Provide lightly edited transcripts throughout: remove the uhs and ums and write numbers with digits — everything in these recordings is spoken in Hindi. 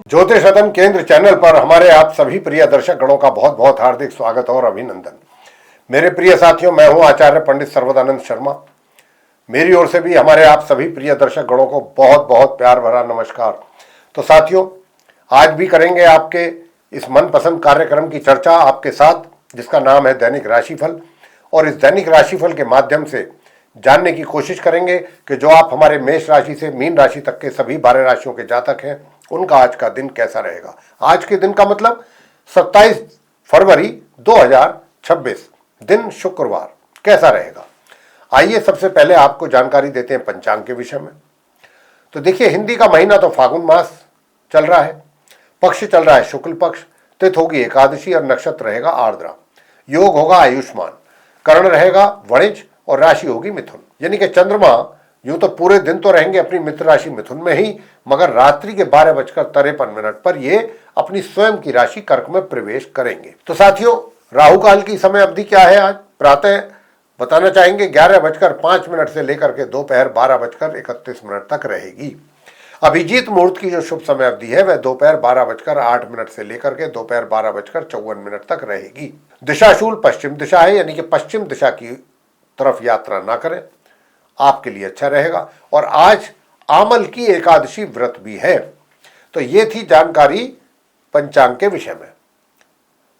ज्योतिष रतन केंद्र चैनल पर हमारे आप सभी प्रिय दर्शक गणों का बहुत बहुत हार्दिक स्वागत और अभिनंदन। मेरे प्रिय साथियों, मैं हूं आचार्य पंडित सर्वदानंद शर्मा। मेरी ओर से भी हमारे आप सभी प्रिय दर्शक गणों को बहुत बहुत प्यार भरा नमस्कार। तो साथियों, आज भी करेंगे आपके इस मनपसंद कार्यक्रम की चर्चा आपके साथ, जिसका नाम है दैनिक राशिफल। और इस दैनिक राशिफल के माध्यम से जानने की कोशिश करेंगे कि जो आप हमारे मेष राशि से मीन राशि तक के सभी 12 राशियों के जातक हैं, उनका आज का दिन कैसा रहेगा। आज के दिन का मतलब 27 फरवरी 2026 दिन शुक्रवार कैसा रहेगा। आइए सबसे पहले आपको जानकारी देते हैं पंचांग के विषय में। तो देखिए, हिंदी का महीना तो फागुन मास चल रहा है, पक्ष चल रहा है शुक्ल पक्ष, तिथि होगी एकादशी और नक्षत्र रहेगा आर्द्रा, योग होगा आयुष्मान, करण रहेगा वणिज और राशि होगी मिथुन। यानी कि चंद्रमा यूं तो पूरे दिन तो रहेंगे अपनी मित्र राशि मिथुन में ही, मगर रात्रि के 12:53 पर ये अपनी स्वयं की राशि कर्क में प्रवेश करेंगे। तो साथियों, राहु काल की समय अवधि क्या है आज प्रातः बताना चाहेंगे 11:05 से लेकर के दोपहर 12:31 तक रहेगी। अभिजीत मुहूर्त की जो शुभ समय अवधि है वह दोपहर 12:08 से लेकर के दोपहर 12:54 तक रहेगी। दिशाशूल पश्चिम दिशा है, यानी कि पश्चिम दिशा की तरफ यात्रा ना करें, आपके लिए अच्छा रहेगा। और आज आमल की एकादशी व्रत भी है। तो ये थी जानकारी पंचांग के विषय में।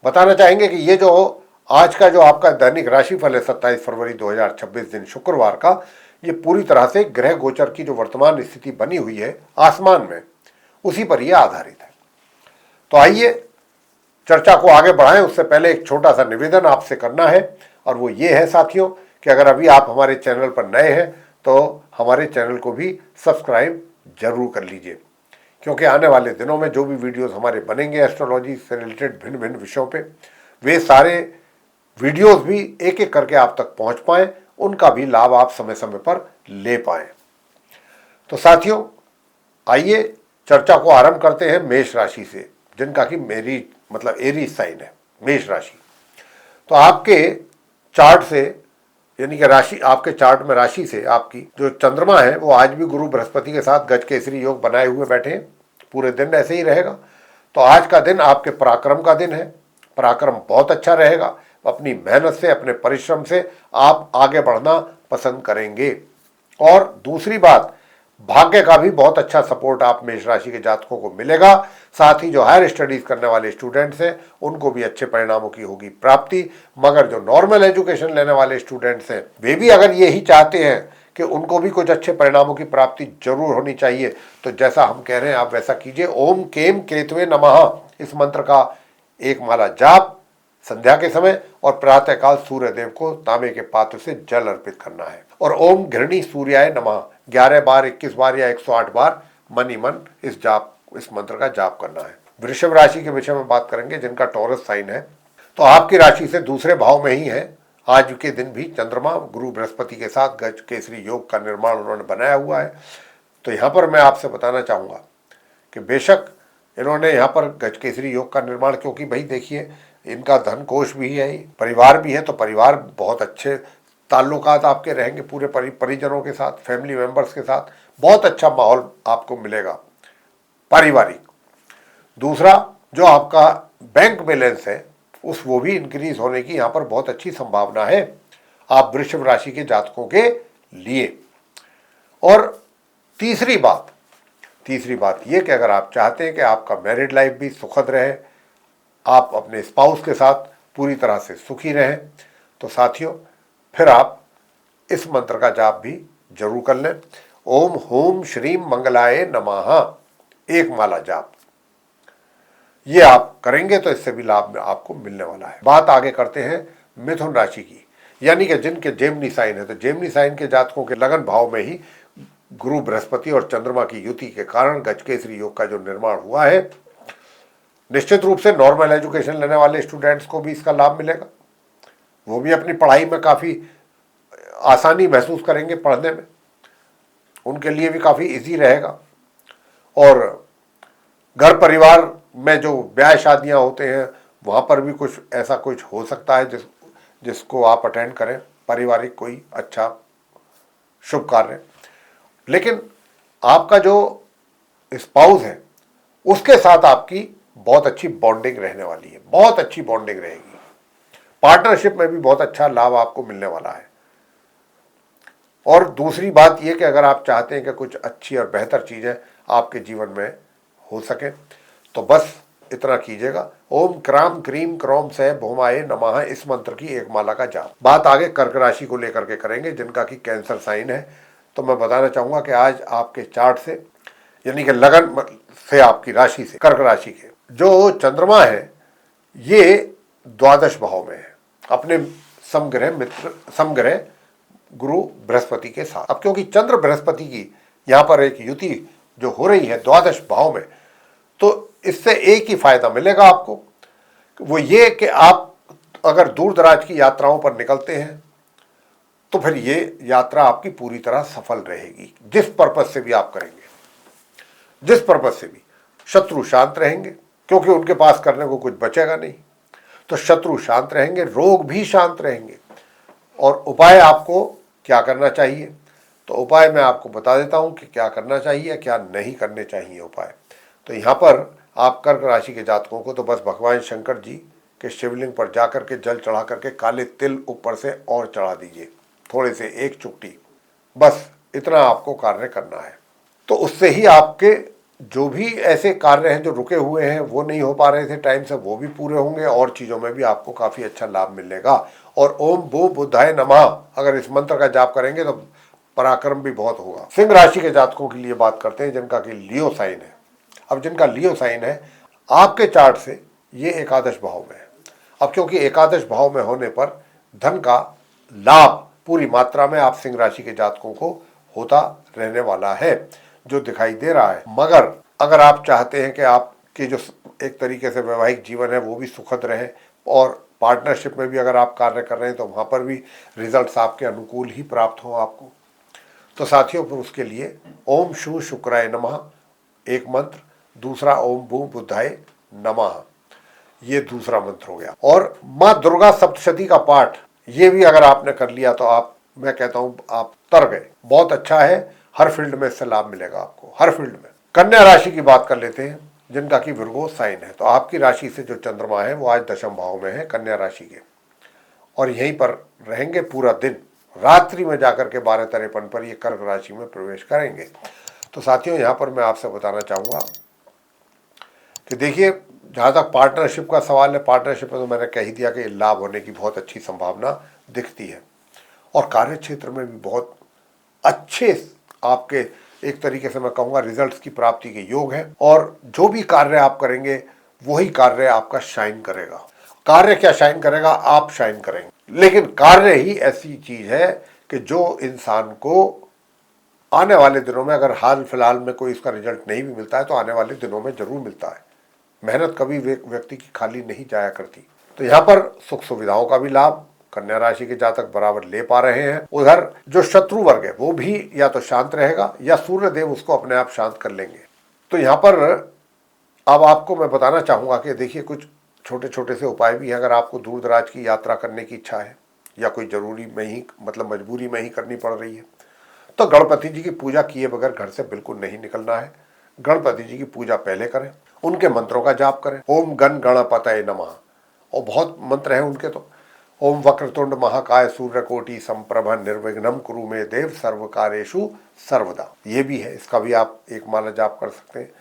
बताना चाहेंगे कि ये जो आज का जो आपका दैनिक राशिफल है 27 फरवरी 2026 दिन शुक्रवार का, ये पूरी तरह से ग्रह गोचर की जो वर्तमान स्थिति बनी हुई है आसमान में, उसी पर यह आधारित है। तो आइए चर्चा को आगे बढ़ाएं। उससे पहले एक छोटा सा निवेदन आपसे करना है, और वो ये है साथियों कि अगर अभी आप हमारे चैनल पर नए हैं तो हमारे चैनल को भी सब्सक्राइब जरूर कर लीजिए, क्योंकि आने वाले दिनों में जो भी वीडियोस हमारे बनेंगे एस्ट्रोलॉजी से रिलेटेड भिन्न भिन्न विषयों पे, वे सारे वीडियोस भी एक एक करके आप तक पहुंच पाएं, उनका भी लाभ आप समय समय पर ले पाएं। तो साथियों, आइए चर्चा को आरंभ करते हैं मेष राशि से, जिनका कि मेरी मतलब एरीज साइन है मेष राशि। तो आपके चार्ट से, यानी कि राशि, आपके चार्ट में राशि से आपकी जो चंद्रमा है वो आज भी गुरु बृहस्पति के साथ गज केसरी योग बनाए हुए बैठे हैं, पूरे दिन ऐसे ही रहेगा। तो आज का दिन आपके पराक्रम का दिन है, पराक्रम बहुत अच्छा रहेगा। अपनी मेहनत से, अपने परिश्रम से आप आगे बढ़ना पसंद करेंगे। और दूसरी बात, भाग्य का भी बहुत अच्छा सपोर्ट आप मेष राशि के जातकों को मिलेगा। साथ ही जो हायर स्टडीज करने वाले स्टूडेंट्स हैं उनको भी अच्छे परिणामों की होगी प्राप्ति। मगर जो नॉर्मल एजुकेशन लेने वाले स्टूडेंट्स हैं वे भी अगर यही चाहते हैं कि उनको भी कुछ अच्छे परिणामों की प्राप्ति जरूर होनी चाहिए, तो जैसा हम कह रहे हैं आप वैसा कीजिए। ओम केम केतवे नमः, इस मंत्र का एक माला जाप संध्या के समय और प्रातःकाल सूर्य देव को तांबे के पात्र से जल अर्पित करना है। और ओम घृणी सूर्याय नमः 11 बार, 21 बार या 108 बार मन ही मन इस मंत्र का जाप करना है। वृषभ राशि के विषय में बात करेंगे, जिनका टॉरस साइन है। तो आपकी राशि से दूसरे भाव में ही है आज के दिन भी चंद्रमा गुरु बृहस्पति के साथ गज केसरी योग का निर्माण उन्होंने बनाया हुआ है। तो यहाँ पर मैं आपसे बताना चाहूँगा कि बेशक इन्होंने यहाँ पर गज केसरी योग का निर्माण, क्योंकि भाई देखिए इनका धन कोष भी है, परिवार भी है, तो परिवार बहुत अच्छे ताल्लुकात आपके रहेंगे पूरे परिजनों के साथ, फैमिली मेंबर्स के साथ बहुत अच्छा माहौल आपको मिलेगा पारिवारिक। दूसरा, जो आपका बैंक बैलेंस है वो भी इंक्रीज होने की यहाँ पर बहुत अच्छी संभावना है आप वृषभ राशि के जातकों के लिए। और तीसरी बात ये कि अगर आप चाहते हैं कि आपका मैरिड लाइफ भी सुखद रहे, आप अपने स्पाउस के साथ पूरी तरह से सुखी रहें, तो साथियों फिर आप इस मंत्र का जाप भी जरूर कर लें। ओम होम श्रीम मंगलाय नमः, एक माला जाप, ये आप करेंगे तो इससे भी लाभ आपको मिलने वाला है। बात आगे करते हैं मिथुन राशि की, यानी कि जिनके जेमिनी साइन है। तो जेमिनी साइन के जातकों के लगन भाव में ही गुरु बृहस्पति और चंद्रमा की युति के कारण गज केसरी योग का जो निर्माण हुआ है, निश्चित रूप से नॉर्मल एजुकेशन लेने वाले स्टूडेंट्स को भी इसका लाभ मिलेगा। वो भी अपनी पढ़ाई में काफ़ी आसानी महसूस करेंगे, पढ़ने में उनके लिए भी काफ़ी इजी रहेगा। और घर परिवार में जो ब्याह शादियां होते हैं वहाँ पर भी कुछ ऐसा कुछ हो सकता है जिसको आप अटेंड करें, पारिवारिक कोई अच्छा शुभ कार्य। लेकिन आपका जो स्पाउस है उसके साथ आपकी बहुत अच्छी बॉन्डिंग रहने वाली है, बहुत अच्छी बॉन्डिंग रहेगी। पार्टनरशिप में भी बहुत अच्छा लाभ आपको मिलने वाला है। और दूसरी बात यह कि अगर आप चाहते हैं कि कुछ अच्छी और बेहतर चीजें आपके जीवन में हो सके तो बस इतना कीजिएगा, ओम क्राम क्रीम क्रौम से भौमाए नमः, इस मंत्र की एक माला का जाप। बात आगे कर्क राशि को लेकर के करेंगे, जिनका कि कैंसर साइन है। तो मैं बताना चाहूंगा कि आज आपके चार्ट से, यानी कि लगन से, आपकी राशि से, कर्क राशि के जो चंद्रमा है ये द्वादश भाव में है, अपने समग्रह मित्र, समग्रह गुरु बृहस्पति के साथ। अब क्योंकि चंद्र बृहस्पति की यहां पर एक युति जो हो रही है द्वादश भाव में, तो इससे एक ही फायदा मिलेगा आपको, वो ये कि आप अगर दूर दराज की यात्राओं पर निकलते हैं तो फिर ये यात्रा आपकी पूरी तरह सफल रहेगी। जिस पर्पज से भी आप करेंगे, जिस पर्पज से भी, शत्रु शांत रहेंगे क्योंकि उनके पास करने को कुछ बचेगा नहीं, तो शत्रु शांत रहेंगे, रोग भी शांत रहेंगे। और उपाय आपको क्या करना चाहिए, तो उपाय मैं आपको बता देता हूं कि क्या करना चाहिए, क्या नहीं करने चाहिए उपाय। तो यहाँ पर आप कर्क राशि के जातकों को तो बस भगवान शंकर जी के शिवलिंग पर जाकर के जल चढ़ा करके काले तिल ऊपर से और चढ़ा दीजिए, थोड़े से, एक चुटकी, बस इतना आपको कार्य करना है। तो उससे ही आपके जो भी ऐसे कार्य हैं जो रुके हुए हैं, वो नहीं हो पा रहे थे टाइम से, वो भी पूरे होंगे और चीज़ों में भी आपको काफ़ी अच्छा लाभ मिलेगा। और ओम भू बुद्धाय नमः अगर इस मंत्र का जाप करेंगे तो पराक्रम भी बहुत होगा। सिंह राशि के जातकों के लिए बात करते हैं, जिनका कि लियो साइन है। अब जिनका लियो साइन है, आपके चार्ट से ये एकादश भाव में है। अब क्योंकि एकादश भाव में होने पर धन का लाभ पूरी मात्रा में आप सिंह राशि के जातकों को होता रहने वाला है, जो दिखाई दे रहा है। मगर अगर आप चाहते हैं कि आपके जो एक तरीके से वैवाहिक जीवन है वो भी सुखद रहे, और पार्टनरशिप में भी अगर आप कार्य कर रहे हैं तो वहाँ पर भी रिजल्ट्स आपके अनुकूल ही प्राप्त हो आपको, तो साथियों फिर उसके लिए ओम शू शुक्राय नमः एक मंत्र, दूसरा ओम भू बुद्धाय नमः, ये दूसरा मंत्र हो गया। और माँ दुर्गा सप्तशती का पाठ ये भी अगर आपने कर लिया तो आप, मैं कहता हूं आप तर गए, बहुत अच्छा है। हर फील्ड में इससे लाभ मिलेगा आपको, हर फील्ड में। कन्या राशि की बात कर लेते हैं, जिनका कि विर्गो साइन है। तो आपकी राशि से जो चंद्रमा है वो आज दशम भाव में है कन्या राशि के, और यहीं पर रहेंगे पूरा दिन। रात्रि में जाकर के 12:53 पर ये कर्क राशि में प्रवेश करेंगे। तो साथियों यहाँ पर मैं आपसे बताना चाहूँगा कि देखिए, जहाँ तक पार्टनरशिप का सवाल है, पार्टनरशिप में तो मैंने कह ही दिया कि लाभ होने की बहुत अच्छी संभावना दिखती है, और कार्य क्षेत्र में भी बहुत अच्छे आपके एक तरीके से मैं कहूँगा रिजल्ट्स की प्राप्ति के योग है। और जो भी कार्य आप करेंगे वही कार्य आपका शाइन करेगा। कार्य क्या शाइन करेगा, आप शाइन करेंगे। लेकिन कार्य ही ऐसी चीज है कि जो इंसान को आने वाले दिनों में, अगर हाल फिलहाल में कोई इसका रिजल्ट नहीं भी मिलता है तो आने वाले दिनों में जरूर मिलता है। मेहनत कभी व्यक्ति की खाली नहीं जाया करती। तो यहाँ पर सुख सुविधाओं का भी लाभ कन्या राशि के जातक बराबर ले पा रहे हैं। उधर जो शत्रु वर्ग है वो भी या तो शांत रहेगा या सूर्य देव उसको अपने आप शांत कर लेंगे। तो यहाँ पर अब आपको मैं बताना चाहूँगा कि देखिए, कुछ छोटे छोटे से उपाय भी हैं। अगर आपको दूर दराज की यात्रा करने की इच्छा है या कोई जरूरी में ही, मतलब मजबूरी में ही करनी पड़ रही है, तो गणपति जी की पूजा किए बगैर घर से बिल्कुल नहीं निकलना है। गणपति जी की पूजा पहले करें, उनके मंत्रों का जाप करें। ओम गण गणपतये नमः, और बहुत मंत्र हैं उनके। तो ओम वक्रतुंड महाकाय सूर्यकोटि संप्रभ निर्विघ्नं कुरु मे देव सर्वकार्येषु सर्वदा, ये भी है, इसका भी आप एक माला जाप कर सकते हैं।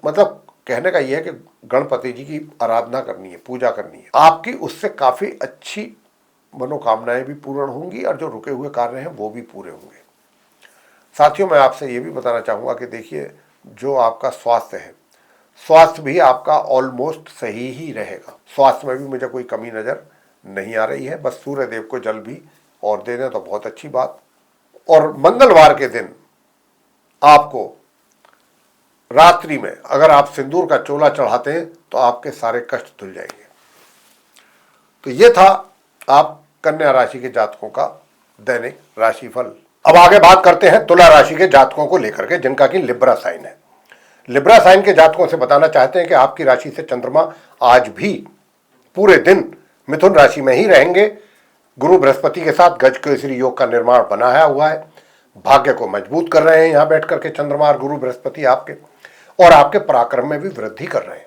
मतलब कहने का यह है कि गणपति जी की आराधना करनी है, पूजा करनी है, आपकी उससे काफी अच्छी मनोकामनाएं भी पूर्ण होंगी और जो रुके हुए कार्य हैं वो भी पूरे होंगे। साथियों, मैं आपसे ये भी बताना चाहूँगा कि देखिए, जो आपका स्वास्थ्य है, स्वास्थ्य भी आपका ऑलमोस्ट सही ही रहेगा। स्वास्थ्य में भी मुझे कोई कमी नज़र नहीं आ रही है। बस सूर्य देव को जल भी और दे दें तो बहुत अच्छी बात। और मंगलवार के दिन आपको रात्रि में अगर आप सिंदूर का चोला चढ़ाते हैं तो आपके सारे कष्ट धुल जाएंगे। तो ये था आप कन्या राशि के जातकों का दैनिक राशिफल। अब आगे बात करते हैं तुला राशि के जातकों को लेकर के, जिनका कि लिब्रा साइन है। लिब्रा साइन के जातकों से बताना चाहते हैं कि आपकी राशि से चंद्रमा आज भी पूरे दिन मिथुन राशि में ही रहेंगे। गुरु बृहस्पति के साथ गज केसरी योग का निर्माण बनाया हुआ है, भाग्य को मजबूत कर रहे हैं यहाँ बैठ करके चंद्रमा और गुरु बृहस्पति आपके। और आपके पराक्रम में भी वृद्धि कर रहे हैं।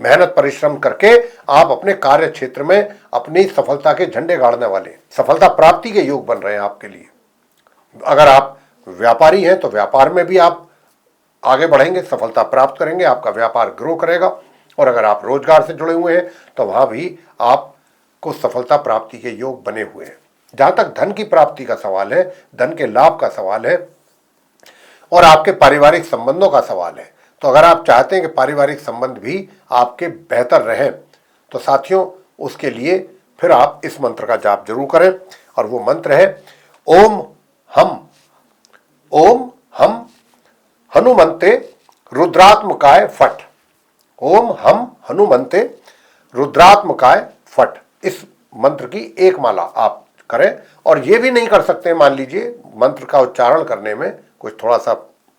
मेहनत परिश्रम करके आप अपने कार्य क्षेत्र में अपनी सफलता के झंडे गाड़ने वाले हैं। सफलता प्राप्ति के योग बन रहे हैं आपके लिए। अगर आप व्यापारी हैं तो व्यापार में भी आप आगे बढ़ेंगे, सफलता प्राप्त करेंगे, आपका व्यापार ग्रो करेगा। और अगर आप रोजगार से जुड़े हुए हैं तो वहां भी आपको सफलता प्राप्ति के योग बने हुए हैं। जहां तक धन की प्राप्ति का सवाल है, धन के लाभ का सवाल है और आपके पारिवारिक संबंधों का सवाल है, तो अगर आप चाहते हैं कि पारिवारिक संबंध भी आपके बेहतर रहें तो साथियों उसके लिए फिर आप इस मंत्र का जाप जरूर करें। और वो मंत्र है ओम हम हनुमंते रुद्रात्मकाय फट। ओम हम हनुमंते रुद्रात्मकाय फट। इस मंत्र की एक माला आप करें। और ये भी नहीं कर सकते, मान लीजिए मंत्र का उच्चारण करने में कुछ थोड़ा सा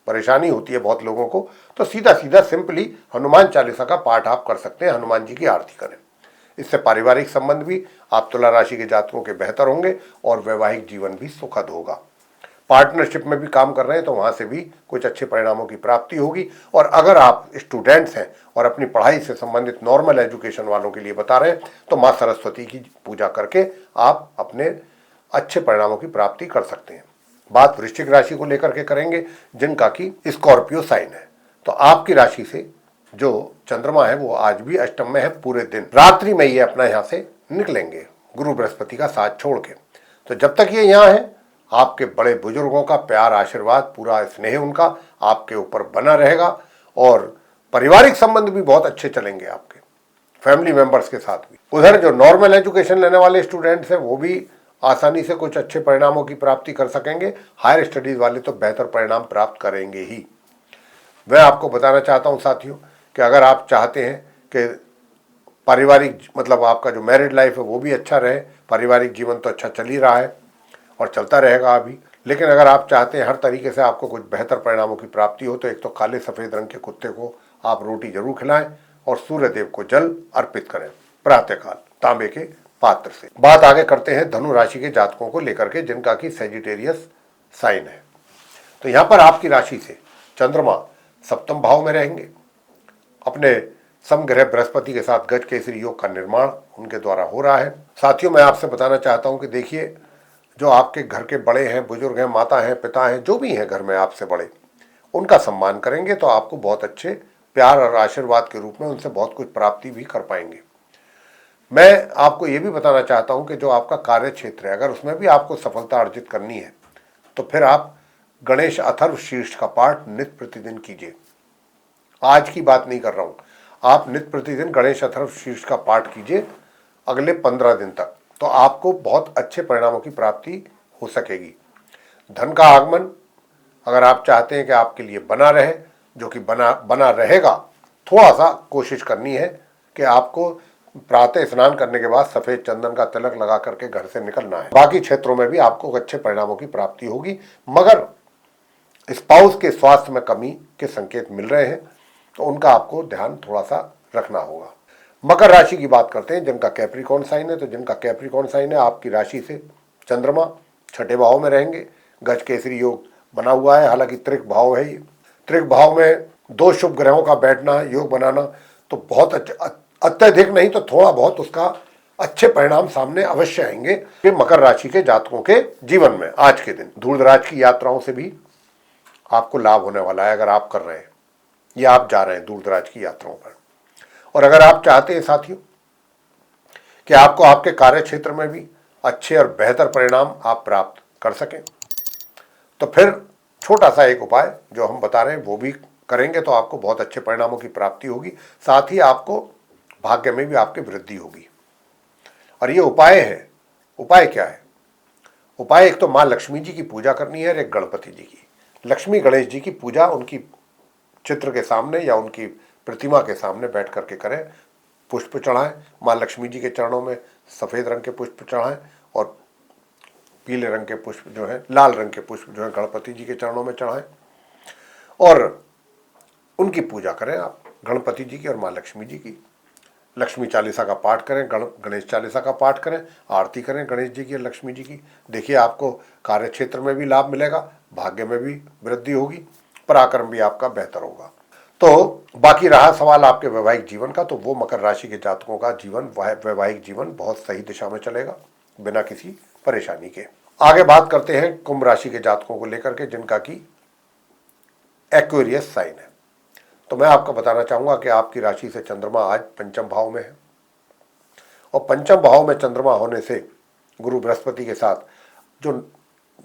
परेशानी होती है बहुत लोगों को, तो सीधा सीधा सिंपली हनुमान चालीसा का पाठ आप कर सकते हैं, हनुमान जी की आरती करें। इससे पारिवारिक संबंध भी आप तुला राशि के जातकों के बेहतर होंगे और वैवाहिक जीवन भी सुखद होगा। पार्टनरशिप में भी काम कर रहे हैं तो वहां से भी कुछ अच्छे परिणामों की प्राप्ति होगी। और अगर आप स्टूडेंट्स हैं और अपनी पढ़ाई से संबंधित नॉर्मल एजुकेशन वालों के लिए बता रहे हैं तो माँ सरस्वती की पूजा करके आप अपने अच्छे परिणामों की प्राप्ति कर सकते हैं। बात वृश्चिक राशि को लेकर के करेंगे जिनका कि स्कॉर्पियो साइन है। तो आपकी राशि से जो चंद्रमा है वो आज भी अष्टम में है पूरे दिन, रात्रि में ये अपना यहां से निकलेंगे गुरु बृहस्पति का साथ छोड़ के। तो जब तक ये यहाँ है आपके बड़े बुजुर्गों का प्यार आशीर्वाद पूरा स्नेह उनका आपके ऊपर बना रहेगा और पारिवारिक संबंध भी बहुत अच्छे चलेंगे आपके फैमिली मेंबर्स के साथ भी। उधर जो नॉर्मल एजुकेशन लेने वाले स्टूडेंट्स हैं वो भी आसानी से कुछ अच्छे परिणामों की प्राप्ति कर सकेंगे। हायर स्टडीज वाले तो बेहतर परिणाम प्राप्त करेंगे ही। मैं आपको बताना चाहता हूं साथियों कि अगर आप चाहते हैं कि पारिवारिक मतलब आपका जो मैरिड लाइफ है वो भी अच्छा रहे, पारिवारिक जीवन तो अच्छा चल ही रहा है और चलता रहेगा अभी, लेकिन अगर आप चाहते हैं हर तरीके से आपको कुछ बेहतर परिणामों की प्राप्ति हो तो एक तो काले सफ़ेद रंग के कुत्ते को आप रोटी जरूर खिलाएं और सूर्य देव को जल अर्पित करें प्रातःकाल तांबे के पात्र से। बात आगे करते हैं धनु राशि के जातकों को लेकर के जिनका कि सेजिटेरियस साइन है। तो यहाँ पर आपकी राशि से चंद्रमा सप्तम भाव में रहेंगे। अपने समग्रह बृहस्पति के साथ गज केसरी योग का निर्माण उनके द्वारा हो रहा है। साथियों मैं आपसे बताना चाहता हूं कि देखिए जो आपके घर के बड़े हैं, बुजुर्ग हैं, माता हैं, पिता हैं, जो भी हैं घर में आपसे बड़े, उनका सम्मान करेंगे तो आपको बहुत अच्छे प्यार और आशीर्वाद के रूप में उनसे बहुत कुछ प्राप्ति भी कर पाएंगे। मैं आपको ये भी बताना चाहता हूं कि जो आपका कार्य क्षेत्र है अगर उसमें भी आपको सफलता अर्जित करनी है तो फिर आप गणेश अथर्व शीर्ष का पाठ नित्य प्रतिदिन कीजिए। आज की बात नहीं कर रहा हूं, आप नित्य प्रतिदिन गणेश अथर्व शीर्ष का पाठ कीजिए अगले 15 दिन तक, तो आपको बहुत अच्छे परिणामों की प्राप्ति हो सकेगी। धन का आगमन अगर आप चाहते हैं कि आपके लिए बना रहे, जो कि बना रहेगा, थोड़ा सा कोशिश करनी है कि आपको प्रातः स्नान करने के बाद सफेद चंदन का तिलक लगा करके घर से निकलना है। बाकी क्षेत्रों में भी आपको अच्छे परिणामों की प्राप्ति होगी, मगर स्पाउस के स्वास्थ्य में कमी के संकेत मिल रहे हैं तो उनका आपको ध्यान थोड़ा सा रखना होगा। मकर राशि की बात करते हैं जिनका कैप्रिकॉर्न साइन है। तो जिनका कैप्रिकॉर्न साइन है आपकी राशि से चंद्रमा छठे भाव में रहेंगे। गज केसरी योग बना हुआ है, हालांकि त्रिक भाव है ये। त्रिक भाव में दो शुभ ग्रहों का बैठना, योग बनाना तो बहुत अत्यधिक नहीं तो थोड़ा बहुत उसका अच्छे परिणाम सामने अवश्य आएंगे कि मकर राशि के जातकों के जीवन में आज के दिन दूर दराज की यात्राओं से भी आपको लाभ होने वाला है अगर आप कर रहे हैं या आप जा रहे हैं दूर दराज की यात्राओं पर। और अगर आप चाहते हैं साथियों कि आपको आपके कार्य क्षेत्र में भी अच्छे और बेहतर परिणाम आप प्राप्त कर सकें तो फिर छोटा सा एक उपाय जो हम बता रहे हैं वो भी करेंगे तो आपको बहुत अच्छे परिणामों की प्राप्ति होगी। साथ ही आपको भाग्य में भी आपकी वृद्धि होगी। और ये उपाय है, उपाय क्या है? उपाय एक तो माँ लक्ष्मी जी की पूजा करनी है और एक गणपति जी की। लक्ष्मी गणेश जी की पूजा उनकी चित्र के सामने या उनकी प्रतिमा के सामने बैठ करके करें। पुष्प चढ़ाएं, माँ लक्ष्मी जी के चरणों में सफ़ेद रंग के पुष्प चढ़ाएं और पीले रंग के पुष्प जो है, लाल रंग के पुष्प जो है गणपति जी के चरणों में चढ़ाएं और उनकी पूजा करें आप, गणपति जी की और माँ लक्ष्मी जी की। लक्ष्मी चालीसा का पाठ करें, गणेश चालीसा का पाठ करें, आरती करें गणेश जी की और लक्ष्मी जी की। देखिए आपको कार्य क्षेत्र में भी लाभ मिलेगा, भाग्य में भी वृद्धि होगी, पराक्रम भी आपका बेहतर होगा। तो बाकी रहा सवाल आपके वैवाहिक जीवन का, तो वो मकर राशि के जातकों का जीवन, वैवाहिक जीवन बहुत सही दिशा में चलेगा बिना किसी परेशानी के। आगे बात करते हैं कुंभ राशि के जातकों को लेकर के, जिनका की एक्वेरियस साइन है। तो मैं आपको बताना चाहूंगा कि आपकी राशि से चंद्रमा आज पंचम भाव में है, और पंचम भाव में चंद्रमा होने से गुरु बृहस्पति के साथ जो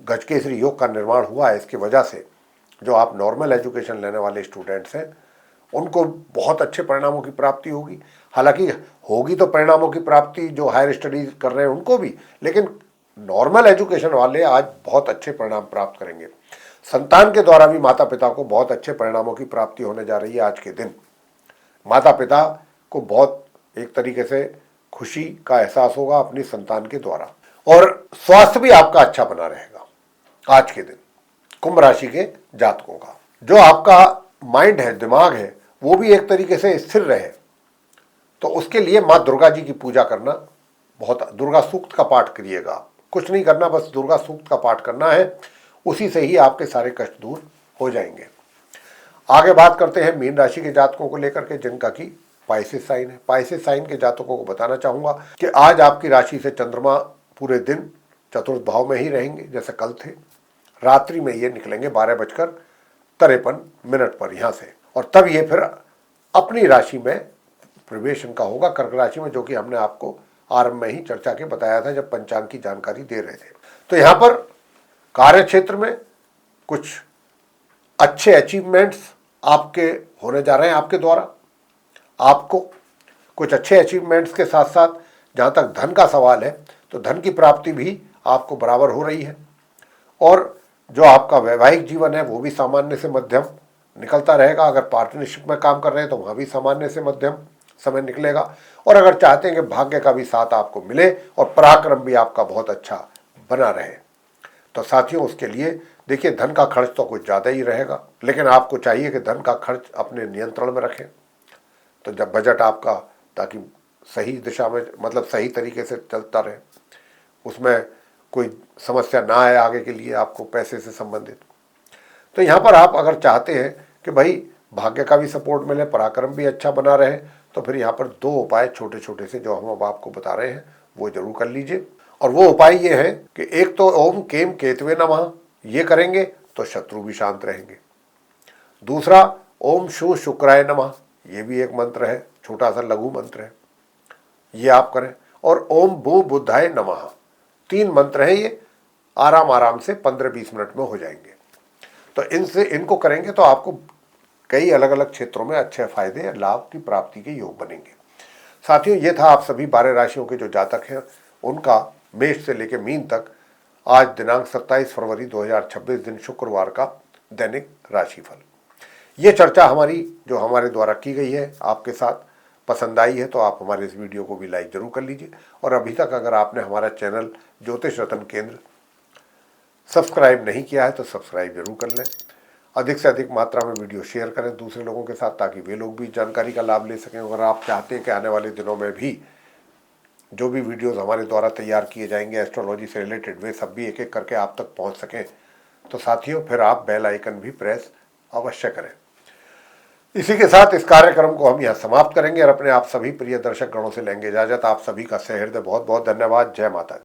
गजकेसरी योग का निर्माण हुआ है, इसकी वजह से जो आप नॉर्मल एजुकेशन लेने वाले स्टूडेंट्स हैं उनको बहुत अच्छे परिणामों की प्राप्ति होगी। हालांकि होगी तो परिणामों की प्राप्ति जो हायर स्टडीज कर रहे हैं उनको भी, लेकिन नॉर्मल एजुकेशन वाले आज बहुत अच्छे परिणाम प्राप्त करेंगे। संतान के द्वारा भी माता पिता को बहुत अच्छे परिणामों की प्राप्ति होने जा रही है। आज के दिन माता पिता को बहुत एक तरीके से खुशी का एहसास होगा अपनी संतान के द्वारा, और स्वास्थ्य भी आपका अच्छा बना रहेगा आज के दिन कुंभ राशि के जातकों का। जो आपका माइंड है, दिमाग है, वो भी एक तरीके से स्थिर रहे, तो उसके लिए माँ दुर्गा जी की पूजा करना, बहुत दुर्गा सूक्त का पाठ करिएगा। कुछ नहीं करना, बस दुर्गा सूक्त का पाठ करना है, उसी से ही आपके सारे कष्ट दूर हो जाएंगे। आगे बात करते हैं मीन राशि के जातकों को लेकर के, जिनका की पाइसेस साइन है। पाइसेस साइन के जातकों को बताना चाहूंगा कि आज आपकी राशि से चंद्रमा पूरे दिन चतुर्थ भाव में ही रहेंगे, जैसे कल थे। रात्रि में ये निकलेंगे 12:53 पर यहाँ से, और तब ये फिर अपनी राशि में प्रवेश इनका होगा, कर्क राशि में, जो कि हमने आपको आरंभ में ही चर्चा के बताया था जब पंचांग की जानकारी दे रहे थे। तो यहाँ पर कार्य क्षेत्र में कुछ अच्छे अचीवमेंट्स आपके होने जा रहे हैं। आपके द्वारा आपको कुछ अच्छे अचीवमेंट्स के साथ साथ जहाँ तक धन का सवाल है, तो धन की प्राप्ति भी आपको बराबर हो रही है, और जो आपका वैवाहिक जीवन है वो भी सामान्य से मध्यम निकलता रहेगा। अगर पार्टनरशिप में काम कर रहे हैं तो वहाँ भी सामान्य से मध्यम समय निकलेगा, और अगर चाहते हैं कि भाग्य का भी साथ आपको मिले और पराक्रम भी आपका बहुत अच्छा बना रहे, तो साथियों उसके लिए देखिए धन का खर्च तो कुछ ज़्यादा ही रहेगा, लेकिन आपको चाहिए कि धन का खर्च अपने नियंत्रण में रखें। तो जब बजट आपका, ताकि सही दिशा में, मतलब सही तरीके से चलता रहे, उसमें कोई समस्या ना आए आगे के लिए आपको पैसे से संबंधित। तो यहाँ पर आप अगर चाहते हैं कि भाई भाग्य का भी सपोर्ट मिले, पराक्रम भी अच्छा बना रहे, तो फिर यहाँ पर 2 उपाय छोटे छोटे से जो हम अब आपको बता रहे हैं वो जरूर कर लीजिए। और वो उपाय ये है कि एक तो ओम केम केतवे नमः, ये करेंगे तो शत्रु भी शांत रहेंगे। दूसरा ओम शु शुक्राय नमः, ये भी एक मंत्र है, छोटा सा लघु मंत्र है, ये आप करें। और ओम भू बुद्धाय नमः, 3 मंत्र हैं, ये आराम से 15-20 मिनट में हो जाएंगे। तो इनको करेंगे तो आपको कई अलग अलग क्षेत्रों में अच्छे फायदे, लाभ की प्राप्ति के योग बनेंगे। साथियों ये था आप सभी 12 राशियों के जो जातक हैं उनका मेष से लेकर मीन तक आज दिनांक 27 फरवरी 2026 दिन शुक्रवार का दैनिक राशिफल। ये चर्चा हमारी जो हमारे द्वारा की गई है आपके साथ पसंद आई है तो आप हमारे इस वीडियो को भी लाइक जरूर कर लीजिए, और अभी तक अगर आपने हमारा चैनल ज्योतिष रत्न केंद्र सब्सक्राइब नहीं किया है तो सब्सक्राइब जरूर कर लें। अधिक से अधिक मात्रा में वीडियो शेयर करें दूसरे लोगों के साथ, ताकि वे लोग भी जानकारी का लाभ ले सकें। अगर आप चाहते हैं कि आने वाले दिनों में भी जो भी वीडियोस हमारे द्वारा तैयार किए जाएंगे एस्ट्रोलॉजी से रिलेटेड, वे सब भी एक एक करके आप तक पहुंच सकें, तो साथियों फिर आप बेल आइकन भी प्रेस अवश्य करें। इसी के साथ इस कार्यक्रम को हम यहाँ समाप्त करेंगे और अपने आप सभी प्रिय दर्शक गणों से लेंगे इजाजत। आप सभी का सहृदय बहुत बहुत धन्यवाद। जय माता दी।